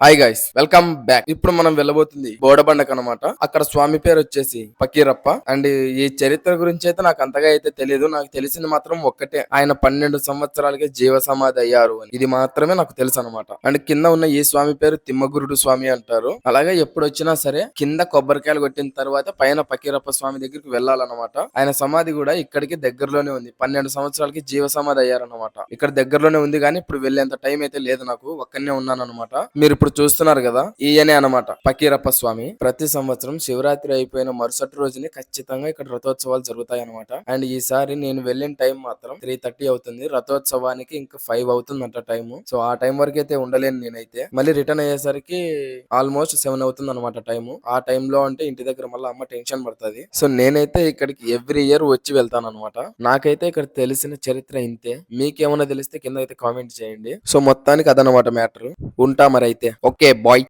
Hi guys, welcome back. ఇప్పుడు మనం వెళ్ళబోతుంది బోడబండకు అనమాట. అక్కడ స్వామి పేరు వచ్చేసి పకీరప్ప. అండ్ ఈ చరిత్ర గురించి అయితే నాకు అంతగా అయితే తెలియదు. నాకు తెలిసింది మాత్రం ఒక్కటే, ఆయన 12 సంవత్సరాలకే జీవ సమాధి అయ్యారు అని. ఇది మాత్రమే నాకు తెలుసు అనమాట. అండ్ కింద ఉన్న ఈ స్వామి పేరు తిమ్మగురుడు స్వామి అంటారు. అలాగే ఎప్పుడు వచ్చినా సరే కింద కొబ్బరికాయలు కొట్టిన తర్వాత పైన పకీరప్ప స్వామి దగ్గరికి వెళ్ళాలన్నమాట. ఆయన సమాధి కూడా ఇక్కడికి దగ్గరలోనే ఉంది. 12 సంవత్సరాలకి జీవ సమాధి అయ్యారన్నమాట. ఇక్కడ దగ్గరలోనే ఉంది, కానీ ఇప్పుడు వెళ్ళేంత టైం అయితే లేదు నాకు. ఒక్కనే ఉన్నాను అనమాట. మీరు ఇప్పుడు చూస్తున్నారు కదా, ఈయనే అనమాట పకీరప్ప స్వామి. ప్రతి సంవత్సరం శివరాత్రి అయిపోయిన మరుసటి రోజుని ఖచ్చితంగా ఇక్కడ రథోత్సవాలు జరుగుతాయి అనమాట. అండ్ ఈసారి నేను వెళ్ళిన టైం మాత్రం 3:30 అవుతుంది. రథోత్సవానికి ఇంకా 5 అవుతుందంట టైం. సో ఆ టైం వరకు అయితే ఉండలేను నేనైతే. మళ్ళీ రిటర్న్ అయ్యేసరికి ఆల్మోస్ట్ 7 అవుతుంది అనమాట టైము. ఆ టైంలో అంటే ఇంటి దగ్గర మళ్ళీ అమ్మ టెన్షన్ పడుతుంది. సో నేనైతే ఇక్కడికి ఎవ్రీ ఇయర్ వచ్చి వెళ్తాను అనమాట. నాకైతే ఇక్కడ తెలిసిన చరిత్ర ఇంతే. మీకేమైనా తెలిస్తే కింద అయితే కామెంట్ చేయండి. సో మొత్తానికి అదనమాట మ్యాటర్. ఉంటా మరి అయితే. Okay bye.